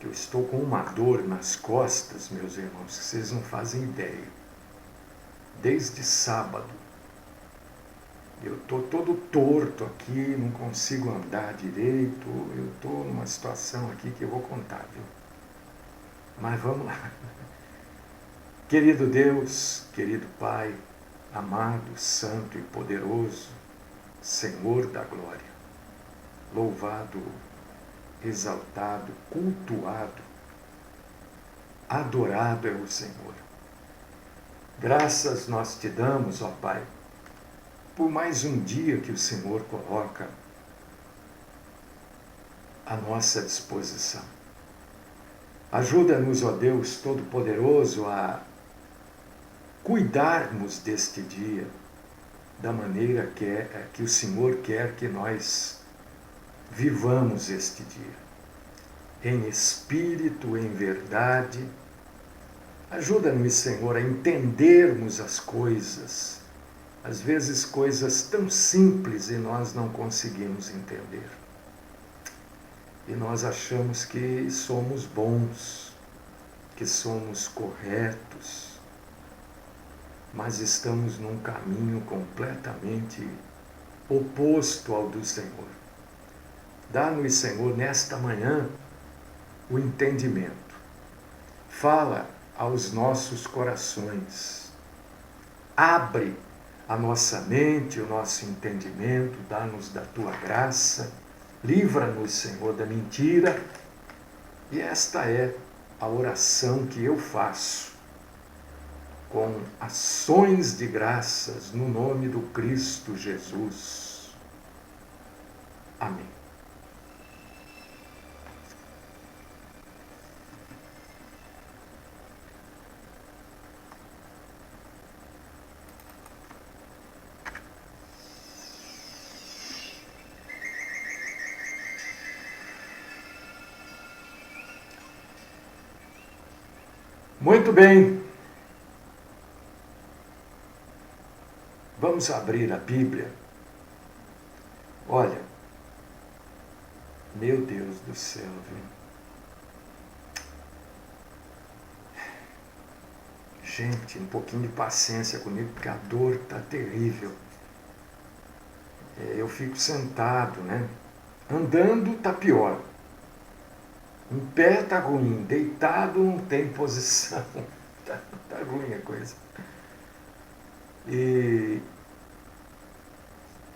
que eu estou com uma dor nas costas, meus irmãos, que vocês não fazem ideia. Desde sábado. Eu estou todo torto aqui, não consigo andar direito, eu estou numa situação aqui que eu vou contar, viu? Mas vamos lá. Querido Deus, querido Pai, amado, santo e poderoso, Senhor da glória, louvado, exaltado, cultuado, adorado é o Senhor. Graças nós te damos, ó Pai, por mais um dia que o Senhor coloca à nossa disposição. Ajuda-nos, ó Deus Todo-Poderoso, a cuidarmos deste dia da maneira que o Senhor quer que nós vivamos este dia. Em espírito, em verdade. Ajuda-nos, Senhor, a entendermos as coisas. Às vezes coisas tão simples e nós não conseguimos entender. E nós achamos que somos bons, que somos corretos, mas estamos num caminho completamente oposto ao do Senhor. Dá-nos, Senhor, nesta manhã, o entendimento. Fala aos nossos corações. Abre a nossa mente, o nosso entendimento, dá-nos da Tua graça, livra-nos, Senhor, da mentira. E esta é a oração que eu faço, com ações de graças no nome do Cristo Jesus. Amém. Muito bem. Vamos abrir a Bíblia. Olha, meu Deus do céu, viu? Gente, um pouquinho de paciência comigo, porque a dor está terrível. Eu fico sentado, né? Andando está pior. Em pé está ruim, deitado não tem posição. Tá ruim a coisa. E,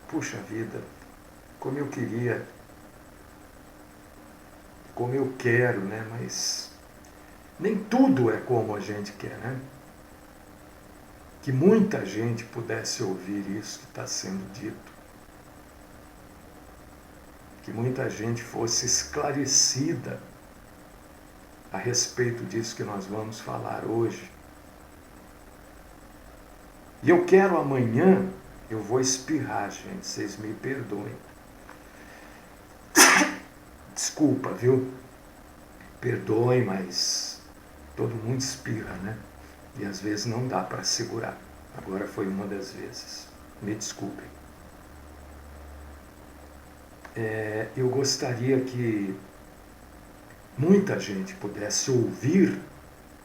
puxa vida, como eu queria, como eu quero, né? Mas nem tudo é como a gente quer, né? Que muita gente pudesse ouvir isso que está sendo dito. Que muita gente fosse esclarecida a respeito disso que nós vamos falar hoje. E eu quero amanhã, eu vou espirrar, gente, vocês me perdoem. Desculpa, viu? Perdoem, mas todo mundo espirra, né? E às vezes não dá para segurar. Agora foi uma das vezes. Me desculpem. Eu gostaria que muita gente pudesse ouvir,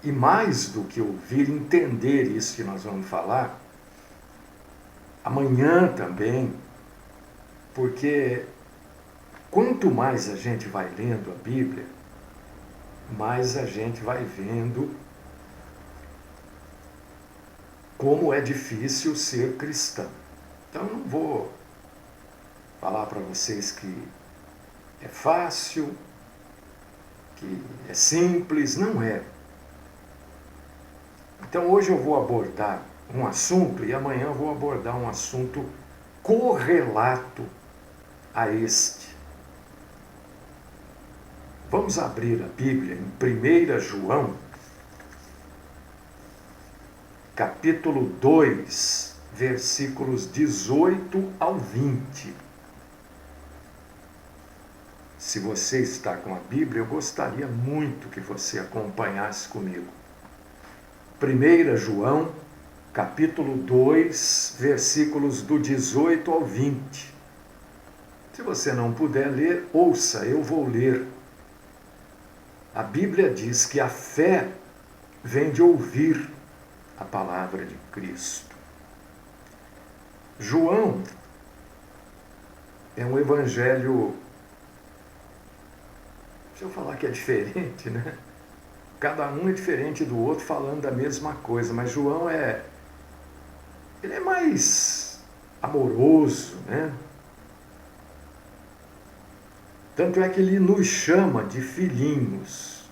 e mais do que ouvir, entender isso que nós vamos falar, amanhã também, porque quanto mais a gente vai lendo a Bíblia, mais a gente vai vendo como é difícil ser cristão. Então não vou falar para vocês que é fácil, que é simples, não é. Então hoje eu vou abordar um assunto e amanhã eu vou abordar um assunto correlato a este. Vamos abrir a Bíblia em 1 João, capítulo 2, versículos 18 ao 20. Se você está com a Bíblia, eu gostaria muito que você acompanhasse comigo. 1 João, capítulo 2, versículos do 18 ao 20. Se você não puder ler, ouça, eu vou ler. A Bíblia diz que a fé vem de ouvir a palavra de Cristo. João é um evangelho, deixa eu falar que é diferente, né? Cada um é diferente do outro falando da mesma coisa, mas João ele é mais amoroso, né? Tanto é que ele nos chama de filhinhos.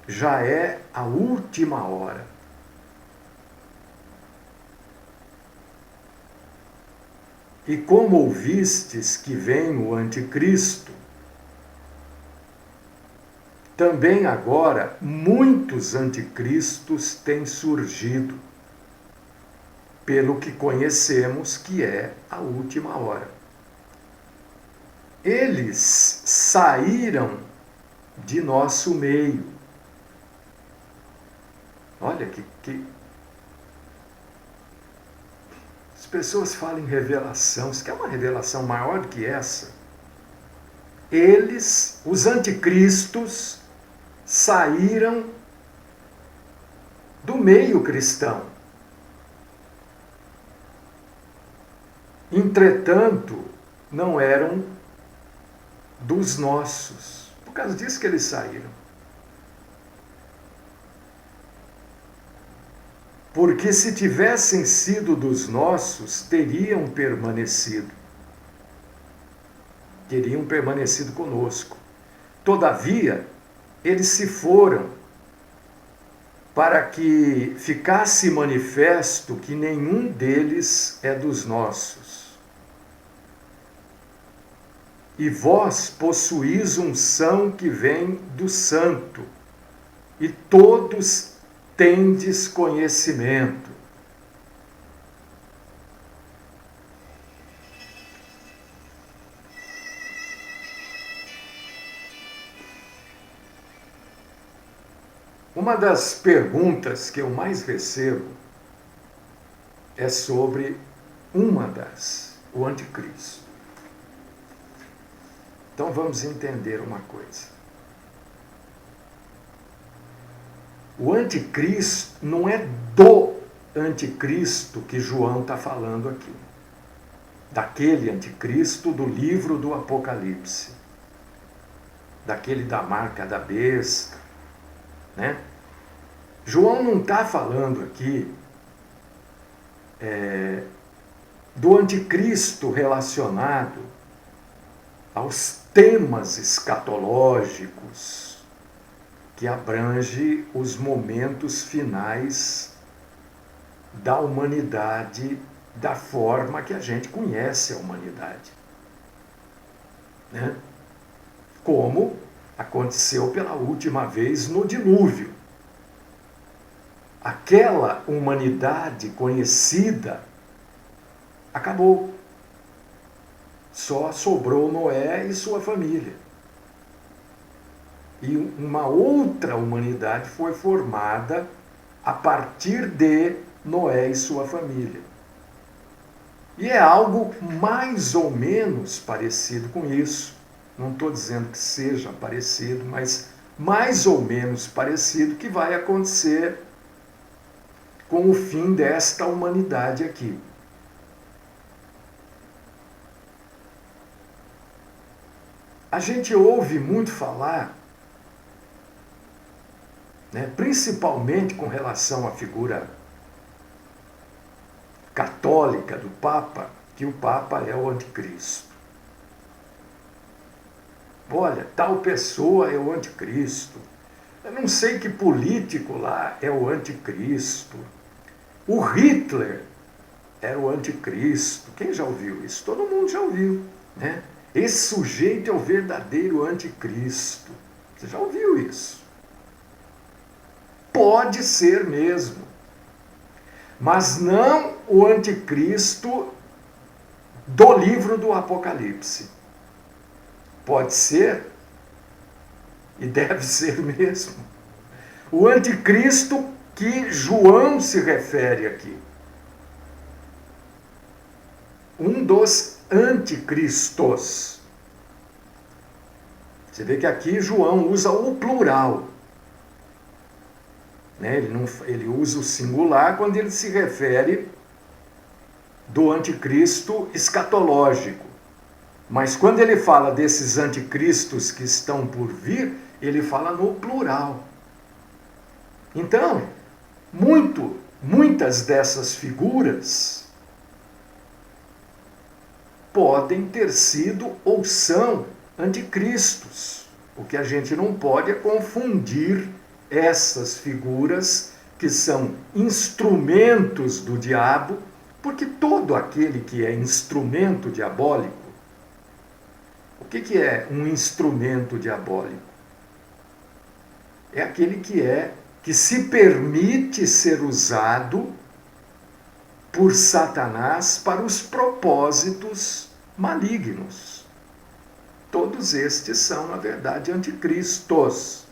Já é a última hora. E como ouvistes que vem o anticristo, também agora muitos anticristos têm surgido, pelo que conhecemos que é a última hora. Eles saíram de nosso meio. Olha que... As pessoas falam em revelação. Você quer uma revelação maior do que essa? Eles, os anticristos, saíram do meio cristão. Entretanto, não eram dos nossos. Por causa disso que eles saíram. Porque se tivessem sido dos nossos, teriam permanecido. Teriam permanecido conosco. Todavia, eles se foram para que ficasse manifesto que nenhum deles é dos nossos. E vós possuís unção que vem do Santo, e todos tendes conhecimento. Uma das perguntas que eu mais recebo é sobre o anticristo. Então vamos entender uma coisa. O anticristo não é do anticristo que João está falando aqui. Daquele anticristo do livro do Apocalipse. Daquele da marca da besta. Né? João não está falando aqui do anticristo relacionado aos temas escatológicos que abrange os momentos finais da humanidade da forma que a gente conhece a humanidade. Né? Como aconteceu pela última vez no dilúvio. Aquela humanidade conhecida acabou. Só sobrou Noé e sua família. E uma outra humanidade foi formada a partir de Noé e sua família. E é algo mais ou menos parecido com isso. Não estou dizendo que seja parecido, mas mais ou menos parecido que vai acontecer com o fim desta humanidade aqui. A gente ouve muito falar, né, principalmente com relação à figura católica do Papa, que o Papa é o anticristo. Olha, tal pessoa é o anticristo. Eu não sei que político lá é o anticristo. O Hitler era o anticristo. Quem já ouviu isso? Todo mundo já ouviu, né? Esse sujeito é o verdadeiro anticristo. Você já ouviu isso? Pode ser mesmo. Mas não o anticristo do livro do Apocalipse. Pode ser, e deve ser mesmo, o anticristo que João se refere aqui. Um dos anticristos. Você vê que aqui João usa o plural. Né? Ele usa o singular quando ele se refere do anticristo escatológico. Mas quando ele fala desses anticristos que estão por vir, ele fala no plural. Então, muitas dessas figuras podem ter sido ou são anticristos. O que a gente não pode é confundir essas figuras que são instrumentos do diabo, porque todo aquele que é instrumento diabólico, o que é um instrumento diabólico? É aquele que se permite ser usado por Satanás para os propósitos malignos. Todos estes são, na verdade, anticristos.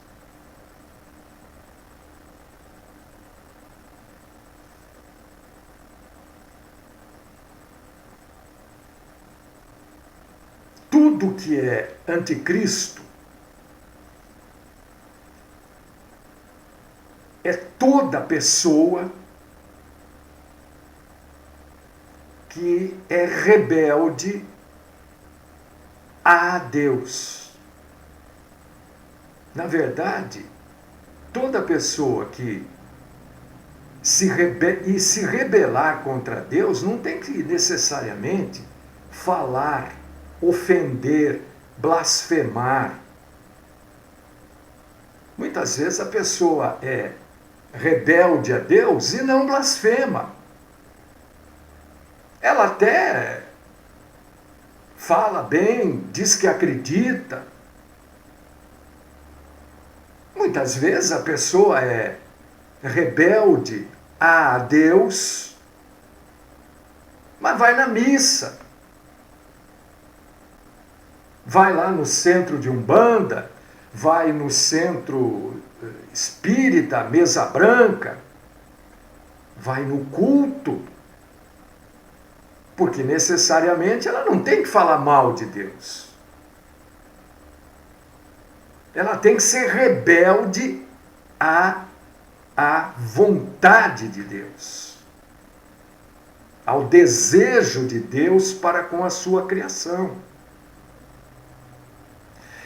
Tudo que é anticristo é toda pessoa que é rebelde a Deus. Na verdade, toda pessoa que se rebelar contra Deus não tem que necessariamente falar, ofender, blasfemar. Muitas vezes a pessoa é rebelde a Deus e não blasfema. Ela até fala bem, diz que acredita. Muitas vezes a pessoa é rebelde a Deus, mas vai na missa. Vai lá no centro de Umbanda, vai no centro espírita, mesa branca, vai no culto, porque necessariamente ela não tem que falar mal de Deus. Ela tem que ser rebelde à vontade de Deus, ao desejo de Deus para com a sua criação.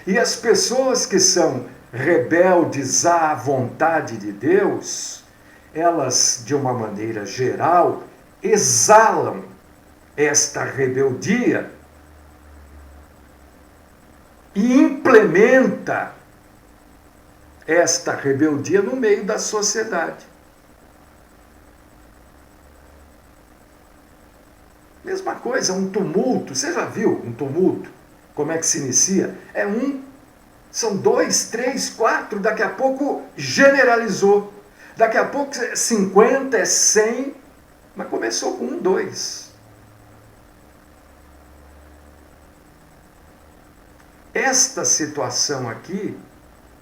E as pessoas que são rebeldes à vontade de Deus, elas, de uma maneira geral, exalam esta rebeldia e implementa esta rebeldia no meio da sociedade. Mesma coisa, um tumulto. Você já viu um tumulto? Como é que se inicia? São 2, 3, 4, daqui a pouco generalizou. Daqui a pouco 50, é 100, mas começou com 1, 2. Esta situação aqui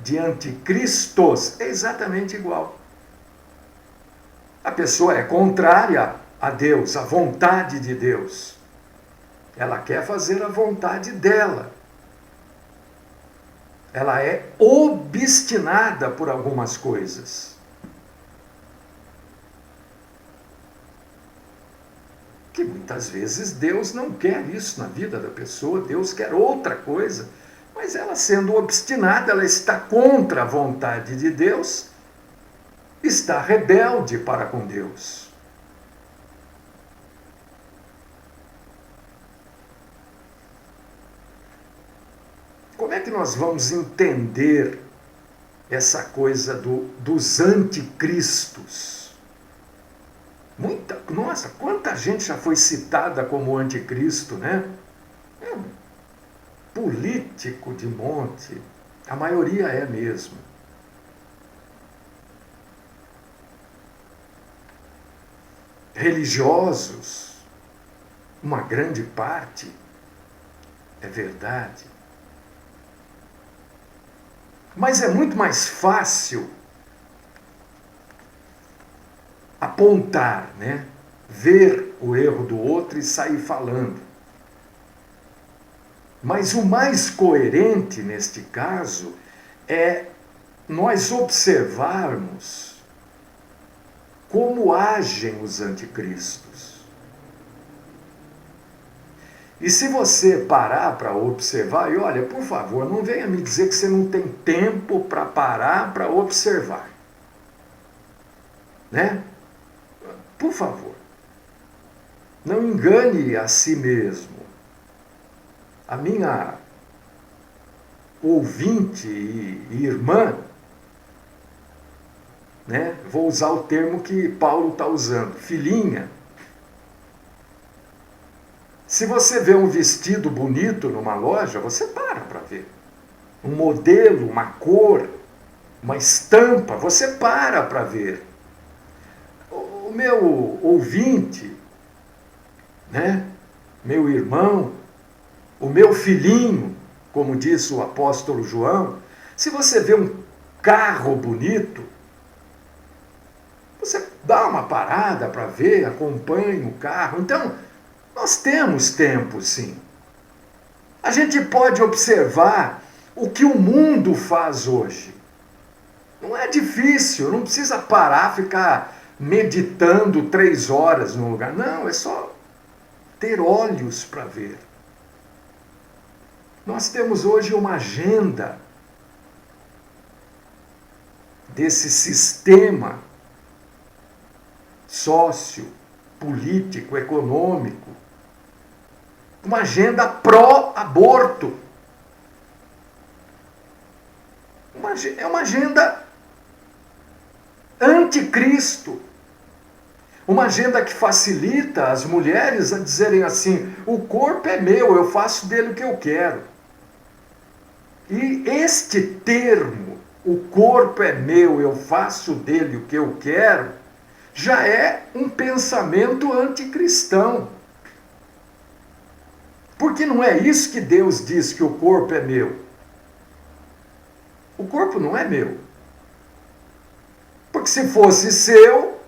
de anticristos é exatamente igual. A pessoa é contrária a Deus, à vontade de Deus. Ela quer fazer a vontade dela. Ela é obstinada por algumas coisas. Que muitas vezes Deus não quer isso na vida da pessoa, Deus quer outra coisa. Mas ela, sendo obstinada, ela está contra a vontade de Deus, está rebelde para com Deus. Como é que nós vamos entender essa coisa dos anticristos? Nossa, quanta gente já foi citada como anticristo, né? Político de monte, a maioria é mesmo. Religiosos, uma grande parte, é verdade. Mas é muito mais fácil apontar, né? Ver o erro do outro e sair falando. Mas o mais coerente neste caso é nós observarmos como agem os anticristos. E se você parar para observar, e olha, por favor, não venha me dizer que você não tem tempo para parar para observar. Né? Por favor, não engane a si mesmo. A minha ouvinte e irmã, né? Vou usar o termo que Paulo está usando, filhinha. Se você vê um vestido bonito numa loja, você para ver. Um modelo, uma cor, uma estampa, você para ver. O meu ouvinte, né? Meu irmão, o meu filhinho, como disse o apóstolo João, se você vê um carro bonito, você dá uma parada para ver, acompanha o carro. Então, nós temos tempo, sim. A gente pode observar o que o mundo faz hoje. Não é difícil, não precisa parar, ficar meditando 3 horas no lugar. Não, é só ter olhos para ver. Nós temos hoje uma agenda desse sistema sócio, político, econômico, uma agenda pró-aborto. É uma agenda anticristo. Uma agenda que facilita as mulheres a dizerem assim: o corpo é meu, eu faço dele o que eu quero. E este termo, o corpo é meu, eu faço dele o que eu quero, já é um pensamento anticristão. Porque não é isso que Deus diz, que o corpo é meu. O corpo não é meu. Porque se fosse seu,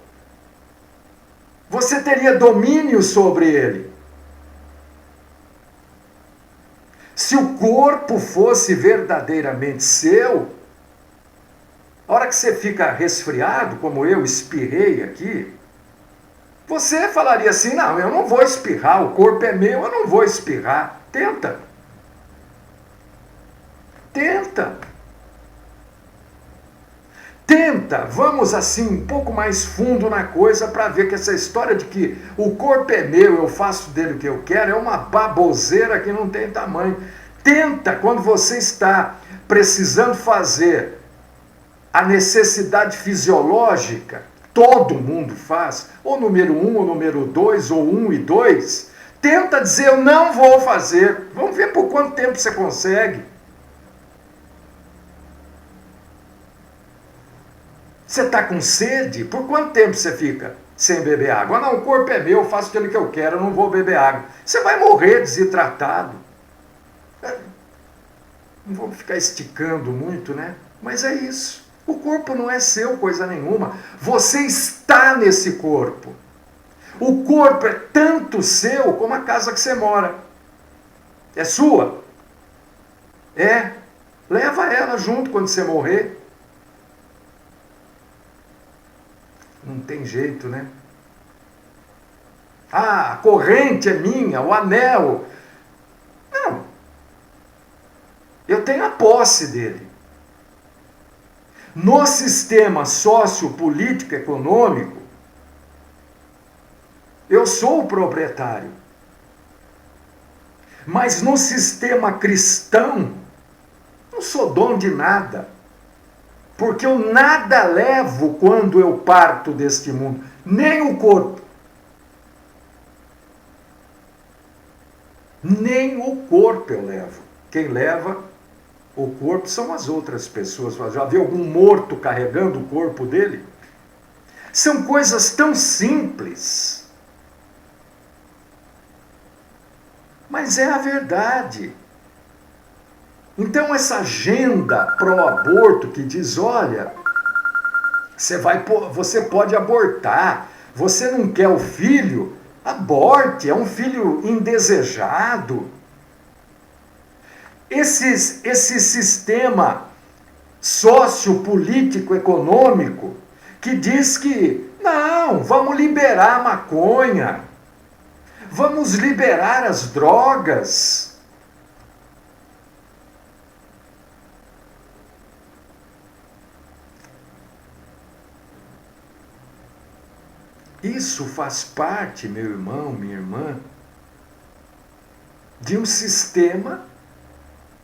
você teria domínio sobre ele. Se o corpo fosse verdadeiramente seu, a hora que você fica resfriado, como eu espirrei aqui, você falaria assim: não, eu não vou espirrar, o corpo é meu, eu não vou espirrar. Tenta. Tenta. Tenta, vamos assim um pouco mais fundo na coisa para ver que essa história de que o corpo é meu, eu faço dele o que eu quero, é uma baboseira que não tem tamanho. Tenta, quando você está precisando fazer a necessidade fisiológica, todo mundo faz, ou número 1, ou número 2, ou 1 e 2, tenta dizer: eu não vou fazer. Vamos ver por quanto tempo você consegue. Você está com sede? Por quanto tempo você fica sem beber água? Não, o corpo é meu, eu faço aquilo que eu quero, eu não vou beber água. Você vai morrer desidratado. Não vou ficar esticando muito, né? Mas é isso. O corpo não é seu, coisa nenhuma. Você está nesse corpo. O corpo é tanto seu como a casa que você mora. É sua? É. Leva ela junto quando você morrer. Não tem jeito, né? Ah, a corrente é minha, o anel. Não. Eu tenho a posse dele. No sistema sociopolítico econômico, eu sou o proprietário. Mas no sistema cristão, não sou dono de nada. Porque eu nada levo quando eu parto deste mundo, nem o corpo. Nem o corpo eu levo. Quem leva o corpo são as outras pessoas. Já viu algum morto carregando o corpo dele? São coisas tão simples. Mas é a verdade. Então essa agenda pró-aborto que diz: olha, você pode abortar, você não quer o filho, aborte, é um filho indesejado. esse sistema sociopolítico econômico que diz que não, vamos liberar a maconha, vamos liberar as drogas. Isso faz parte, meu irmão, minha irmã, de um sistema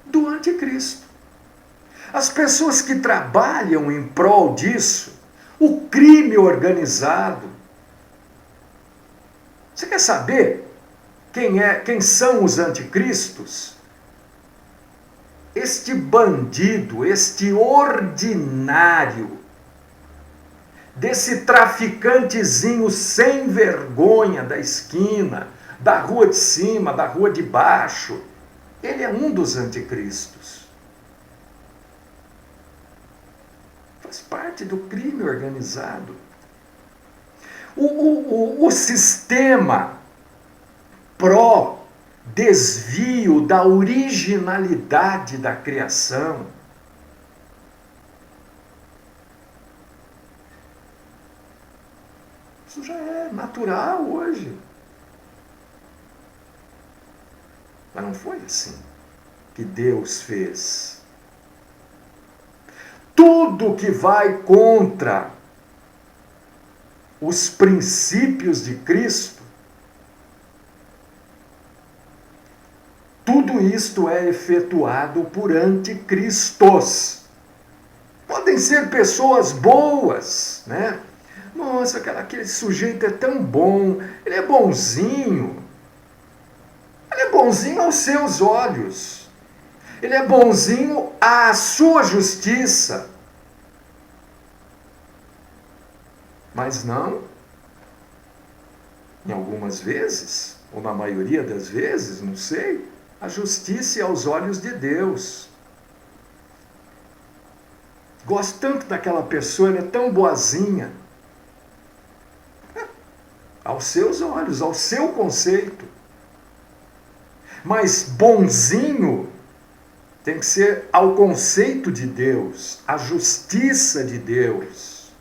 do anticristo. As pessoas que trabalham em prol disso, o crime organizado. Você quer saber quem são os anticristos? Este bandido, este ordinário, desse traficantezinho sem vergonha da esquina, da rua de cima, da rua de baixo, ele é um dos anticristos. Faz parte do crime organizado. O sistema pró-desvio da originalidade da criação, isso já é natural hoje. Mas não foi assim que Deus fez. Tudo que vai contra os princípios de Cristo, tudo isto é efetuado por anticristos. Podem ser pessoas boas, né? Nossa, aquele sujeito é tão bom, ele é bonzinho. Ele é bonzinho aos seus olhos. Ele é bonzinho à sua justiça. Mas não, em algumas vezes, ou na maioria das vezes, não sei, a justiça é aos olhos de Deus. Gosto tanto daquela pessoa, ela é tão boazinha. Aos seus olhos, ao seu conceito. Mas bonzinho tem que ser ao conceito de Deus, à justiça de Deus.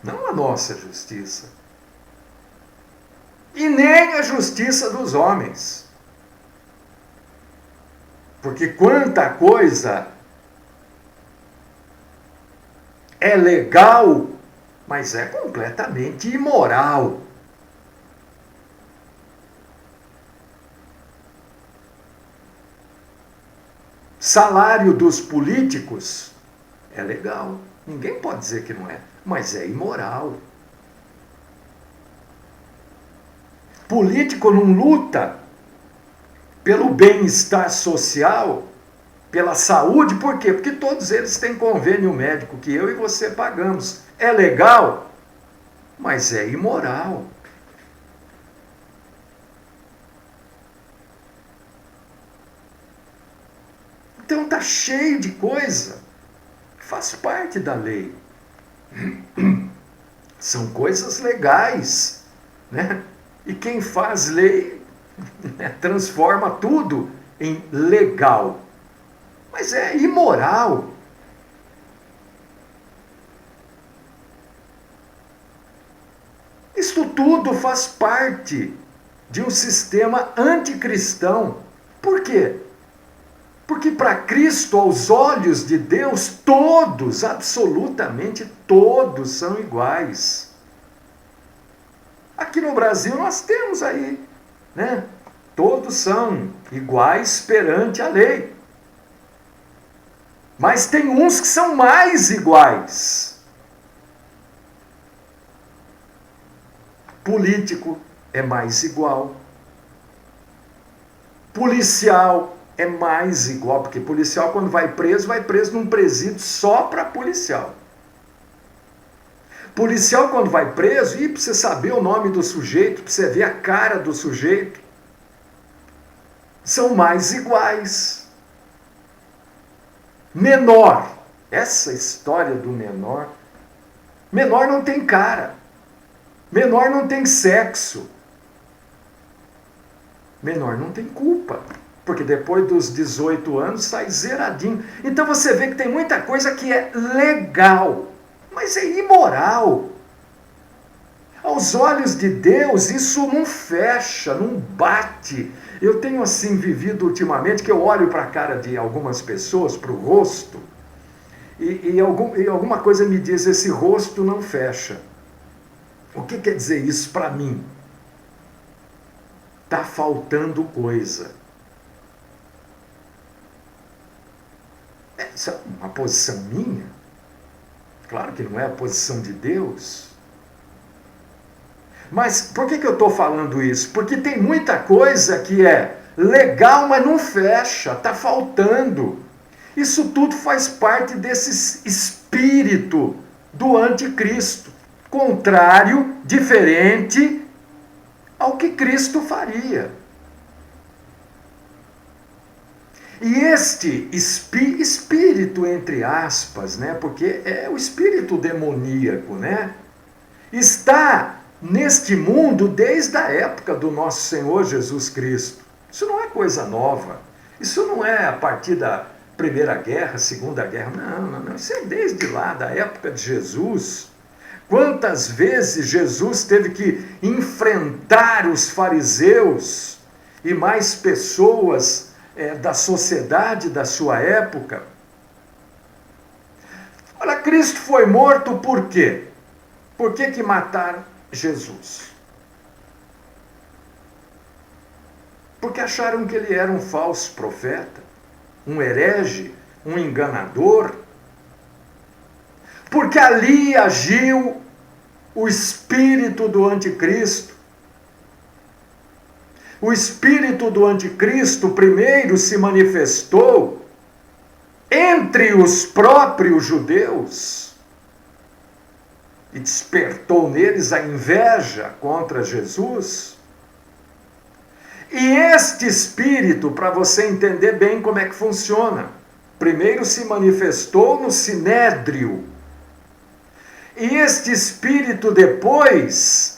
Não a nossa justiça. E nem a justiça dos homens. Porque quanta coisa é legal, mas é completamente imoral. Salário dos políticos é legal. Ninguém pode dizer que não é, mas é imoral. Político não luta pelo bem-estar social, pela saúde, por quê? Porque todos eles têm convênio médico que eu e você pagamos. É legal, mas é imoral. Então está cheio de coisa que faz parte da lei. São coisas legais, né? E quem faz lei, né, transforma tudo em legal. Mas é imoral. Isto tudo faz parte de um sistema anticristão. Por quê? Porque para Cristo, aos olhos de Deus, todos, absolutamente todos, são iguais. Aqui no Brasil nós temos aí, né? Todos são iguais perante a lei. Mas tem uns que são mais iguais. Político é mais igual. Policial é mais igual, porque policial quando vai preso num presídio só para policial. Policial quando vai preso, para você saber o nome do sujeito, para você ver a cara do sujeito, são mais iguais. Menor, essa história do menor, menor não tem cara, menor não tem sexo, menor não tem culpa. Porque depois dos 18 anos sai zeradinho. Então você vê que tem muita coisa que é legal, mas é imoral. Aos olhos de Deus, isso não fecha, não bate. Eu tenho assim vivido ultimamente que eu olho para a cara de algumas pessoas, para o rosto, e alguma coisa me diz, esse rosto não fecha. O que quer dizer isso para mim? Está faltando coisa. Essa é uma posição minha? Claro que não é a posição de Deus. Mas por que eu estou falando isso? Porque tem muita coisa que é legal, mas não fecha, está faltando. Isso tudo faz parte desse espírito do anticristo, contrário, diferente ao que Cristo faria. E este espírito, entre aspas, né, porque é o espírito demoníaco, né, está neste mundo desde a época do nosso Senhor Jesus Cristo. Isso não é coisa nova. Isso não é a partir da Primeira Guerra, Segunda Guerra. Não. Isso é desde lá, da época de Jesus. Quantas vezes Jesus teve que enfrentar os fariseus e mais pessoas da sociedade da sua época. Olha, Cristo foi morto por quê? Por que mataram Jesus? Porque acharam que ele era um falso profeta, um herege, um enganador. Porque ali agiu o espírito do anticristo. O espírito do anticristo primeiro se manifestou entre os próprios judeus e despertou neles a inveja contra Jesus. E este espírito, para você entender bem como é que funciona, primeiro se manifestou no sinédrio. E este espírito depois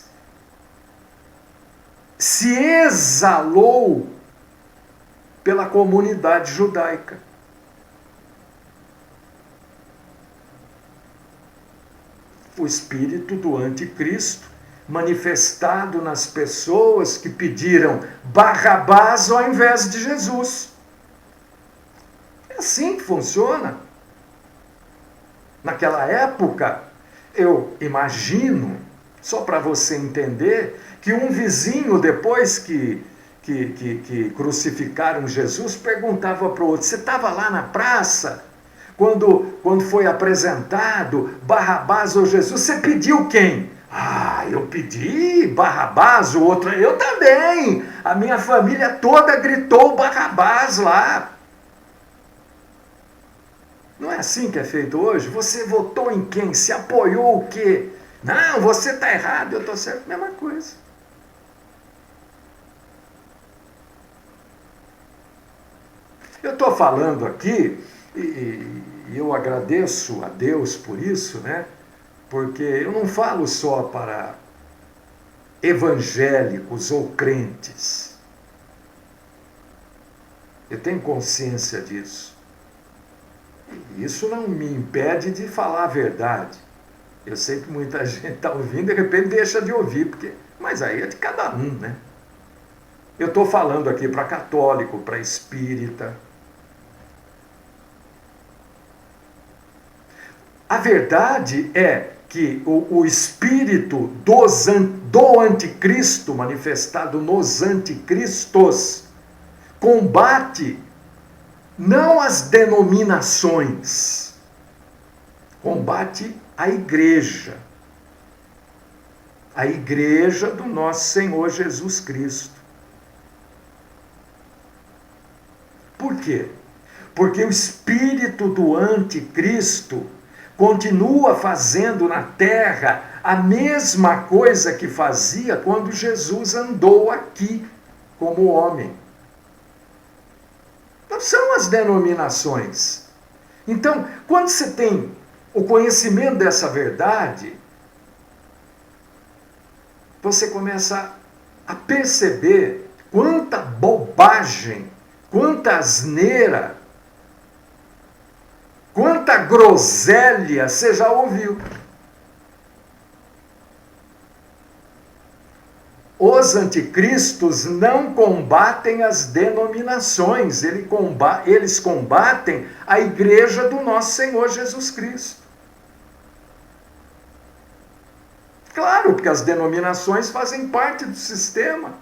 se exalou pela comunidade judaica. O espírito do anticristo manifestado nas pessoas que pediram Barrabás ao invés de Jesus. É assim que funciona. Naquela época, eu imagino, só para você entender, que um vizinho, depois que crucificaram Jesus, perguntava para o outro: você estava lá na praça, quando foi apresentado Barrabás ou Jesus, você pediu quem? Ah, eu pedi Barrabás, o outro, eu também, a minha família toda gritou Barrabás lá. Não é assim que é feito hoje? Você votou em quem? Se apoiou o quê? Não, você está errado, eu estou certo. Mesma coisa. Eu estou falando aqui, e eu agradeço a Deus por isso, né? Porque eu não falo só para evangélicos ou crentes. Eu tenho consciência disso. E isso não me impede de falar a verdade. Eu sei que muita gente está ouvindo e de repente deixa de ouvir, mas aí é de cada um, né? Eu estou falando aqui para católico, para espírita. A verdade é que o espírito do anticristo, manifestado nos anticristos, combate não as denominações, combate a igreja do nosso Senhor Jesus Cristo. Por quê? Porque o espírito do anticristo continua fazendo na terra a mesma coisa que fazia quando Jesus andou aqui como homem. Não são as denominações. Então, quando você tem o conhecimento dessa verdade, você começa a perceber quanta bobagem quanta asneira, quanta groselha você já ouviu. Os anticristos não combatem as denominações, eles combatem a igreja do nosso Senhor Jesus Cristo. Claro, porque as denominações fazem parte do sistema.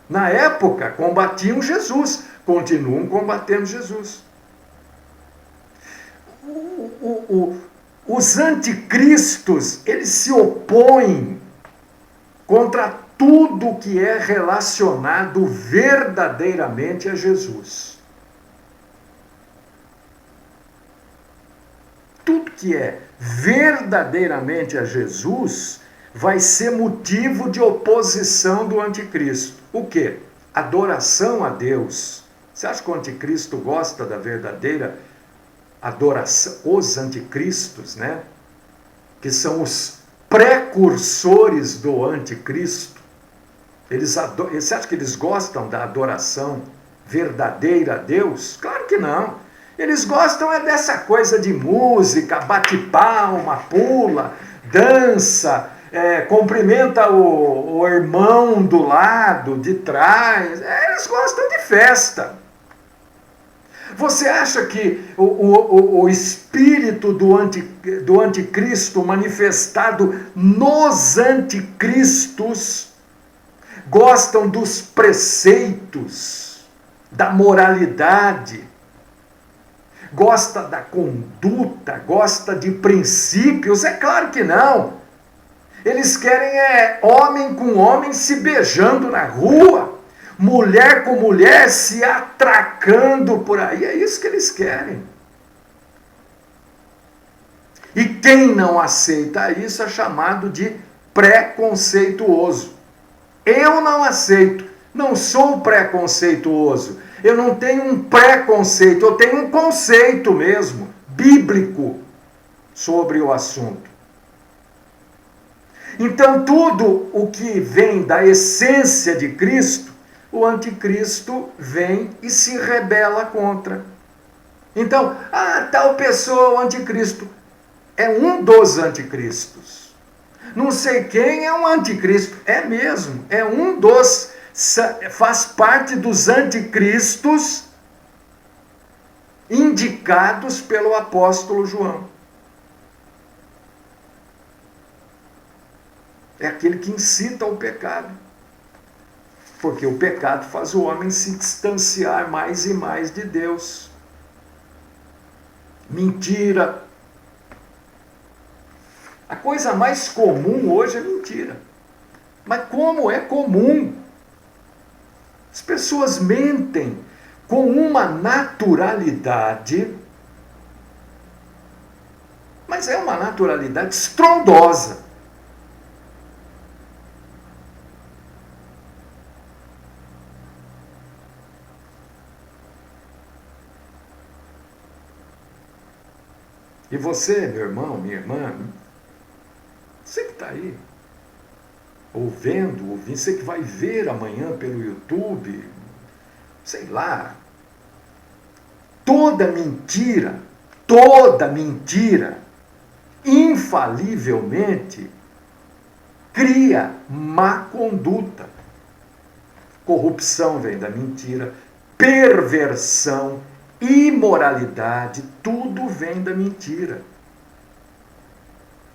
Na época, combatiam Jesus, continuam combatendo Jesus. Os anticristos, eles se opõem contra tudo que é relacionado verdadeiramente a Jesus. Tudo que é verdadeiramente a Jesus vai ser motivo de oposição do anticristo. O quê? Adoração a Deus. Você acha que o anticristo gosta da verdadeira adoração? Os anticristos, né? Que são os precursores do anticristo. Você acha que eles gostam da adoração verdadeira a Deus? Claro que não. Eles gostam é dessa coisa de música, bate palma, pula, dança, cumprimenta o irmão do lado, de trás. Eles gostam de festa. Você acha que o espírito do anticristo manifestado nos anticristos gostam dos preceitos, da moralidade, gosta da conduta, gosta de princípios? É claro que não. Eles querem homem com homem se beijando na rua, mulher com mulher se atracando por aí. É isso que eles querem. E quem não aceita isso é chamado de preconceituoso. Eu não aceito, não sou preconceituoso. Eu não tenho um preconceito, eu tenho um conceito mesmo, bíblico, sobre o assunto. Então, tudo o que vem da essência de Cristo, o anticristo vem e se rebela contra. Então, tal pessoa, o anticristo, é um dos anticristos. Não sei quem é um anticristo. É mesmo, é um dos, faz parte dos anticristos indicados pelo apóstolo João. É aquele que incita ao pecado. Porque o pecado faz o homem se distanciar mais e mais de Deus. Mentira. A coisa mais comum hoje é mentira. Mas como é comum? As pessoas mentem com uma naturalidade, mas é uma naturalidade estrondosa. E você, meu irmão, minha irmã, você que está aí, ouvindo, você que vai ver amanhã pelo YouTube, sei lá, toda mentira, infalivelmente, cria má conduta. Corrupção vem da mentira, perversão, imoralidade, tudo vem da mentira.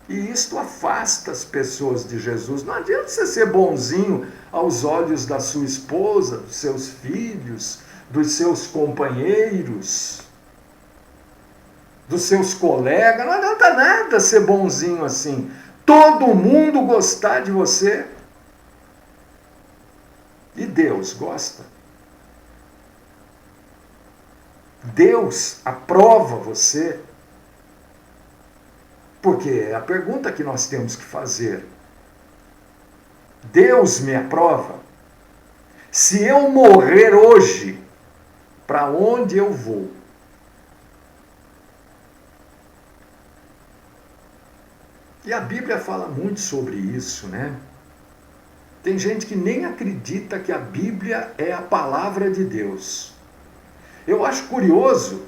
E isto afasta as pessoas de Jesus. Não adianta você ser bonzinho aos olhos da sua esposa, dos seus filhos, dos seus companheiros, dos seus colegas. Não adianta nada ser bonzinho assim. Todo mundo gostar de você. E Deus gosta. Deus aprova você. Porque a pergunta que nós temos que fazer: Deus me aprova? Se eu morrer hoje, para onde eu vou? E a Bíblia fala muito sobre isso, né? Tem gente que nem acredita que a Bíblia é a palavra de Deus. Eu acho curioso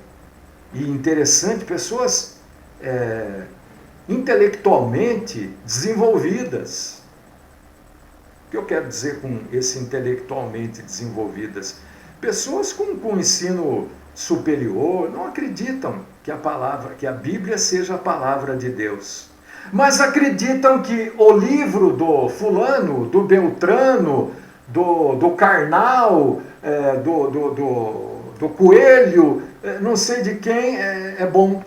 e interessante pessoas intelectualmente desenvolvidas. O que eu quero dizer com esse intelectualmente desenvolvidas? Pessoas com ensino superior não acreditam que a Bíblia seja a palavra de Deus. Mas acreditam que o livro do fulano, do Beltrano, do Karnal, do Coelho, não sei de quem, é bom.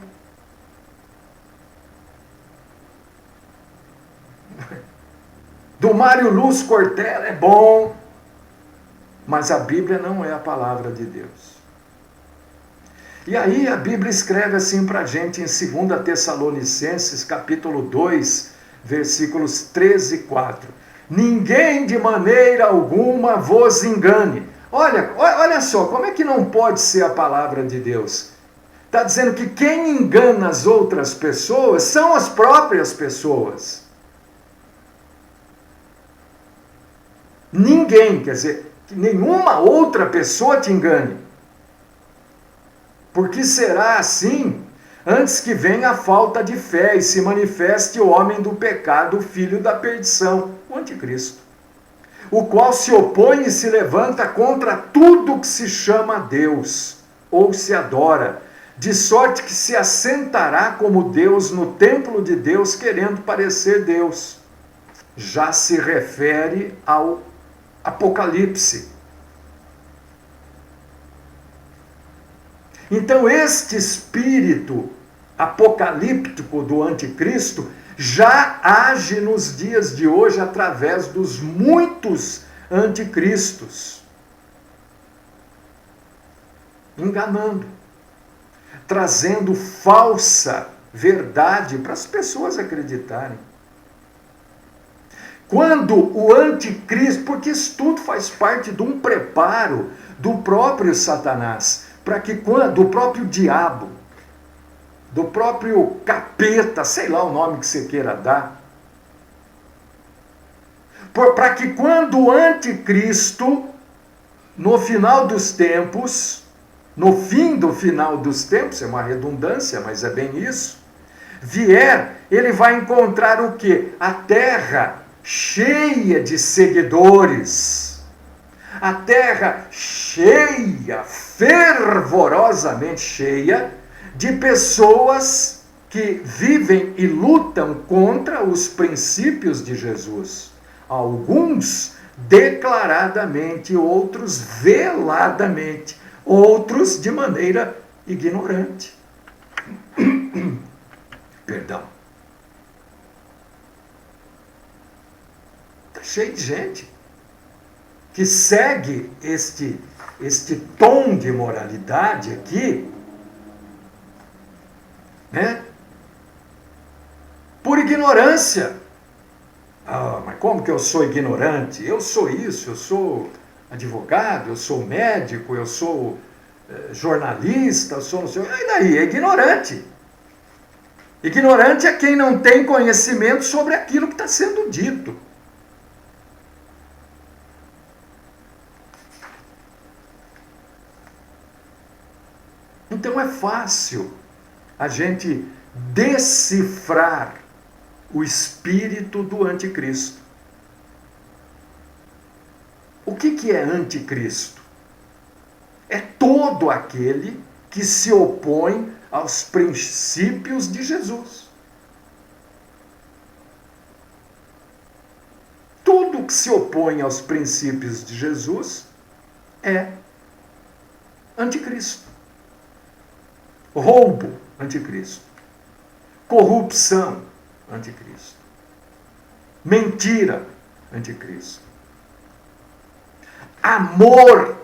Do Mário Luz Cortella é bom. Mas a Bíblia não é a palavra de Deus. E aí a Bíblia escreve assim para a gente em 2 Tessalonicenses, capítulo 2, versículos 13 e 4. Ninguém de maneira alguma vos engane. Olha só, como é que não pode ser a palavra de Deus? Está dizendo que quem engana as outras pessoas são as próprias pessoas. Ninguém, quer dizer, que nenhuma outra pessoa te engane. Porque será assim, antes que venha a falta de fé e se manifeste o homem do pecado, o filho da perdição, o anticristo, o qual se opõe e se levanta contra tudo que se chama Deus, ou se adora, de sorte que se assentará como Deus no templo de Deus, querendo parecer Deus. Já se refere ao Apocalipse. Então, este espírito apocalíptico do anticristo já age nos dias de hoje através dos muitos anticristos, enganando, trazendo falsa verdade para as pessoas acreditarem. Quando o anticristo, porque isso tudo faz parte de um preparo do próprio Satanás, para que do próprio diabo, do próprio capeta, sei lá o nome que você queira dar, para que quando o anticristo, no final dos tempos, no fim do final dos tempos, é uma redundância, mas é bem isso, vier, ele vai encontrar o quê? A terra cheia de seguidores, a terra cheia, fervorosamente cheia, de pessoas que vivem e lutam contra os princípios de Jesus. Alguns declaradamente, outros veladamente, outros de maneira ignorante. Perdão. Está cheio de gente que segue este tom de moralidade aqui, né? Por ignorância. Ah, mas como que eu sou ignorante? Eu sou isso, eu sou advogado, eu sou médico, eu sou jornalista, eu sou não sei. E daí? É ignorante. Ignorante é quem não tem conhecimento sobre aquilo que está sendo dito. Então é fácil a gente decifrar o espírito do anticristo. O que é anticristo? É todo aquele que se opõe aos princípios de Jesus. Tudo que se opõe aos princípios de Jesus é anticristo. Roubo, anticristo. Corrupção, anticristo. Mentira, anticristo. Amor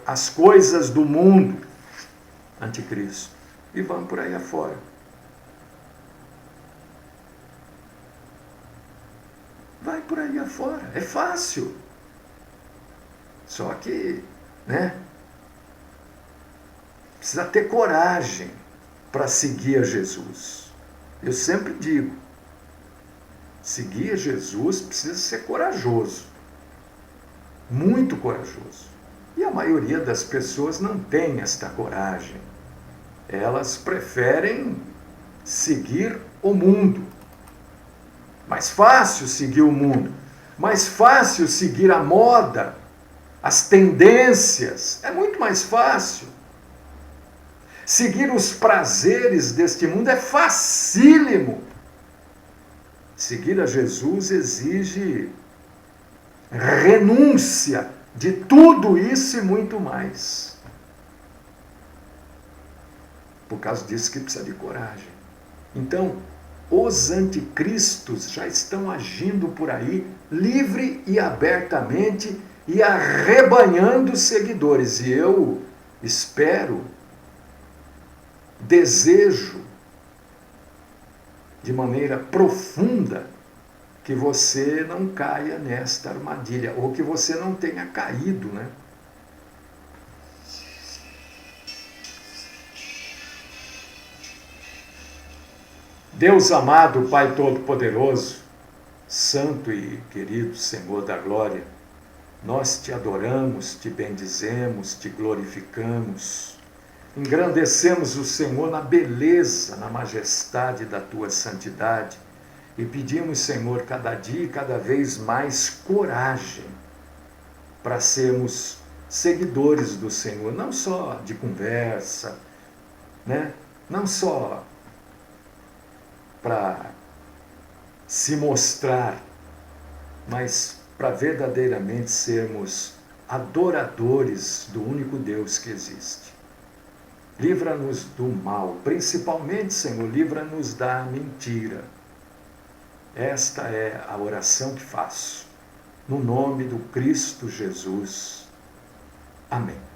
às coisas do mundo, anticristo. E vamos por aí afora. Vai por aí afora. É fácil. Só que, né? Precisa ter coragem para seguir a Jesus. Eu sempre digo, Seguir Jesus precisa ser corajoso, muito corajoso. E a maioria das pessoas não tem esta coragem. Elas preferem seguir o mundo. Mais fácil seguir o mundo, mais fácil seguir a moda, as tendências, é muito mais fácil. Seguir os prazeres deste mundo é facílimo. Seguir a Jesus exige renúncia de tudo isso e muito mais. Por causa disso que precisa de coragem. Então, os anticristos já estão agindo por aí, livre e abertamente, e arrebanhando seguidores. E eu espero, desejo, de maneira profunda, que você não caia nesta armadilha, ou que você não tenha caído, né? Deus amado, Pai Todo-Poderoso, Santo e querido Senhor da Glória, nós te adoramos, te bendizemos, te glorificamos, engrandecemos o Senhor na beleza, na majestade da tua santidade e pedimos, Senhor, cada dia e cada vez mais coragem para sermos seguidores do Senhor, não só de conversa, né? Não só para se mostrar, mas para verdadeiramente sermos adoradores do único Deus que existe. Livra-nos do mal, principalmente, Senhor, livra-nos da mentira. Esta é a oração que faço, no nome do Cristo Jesus. Amém.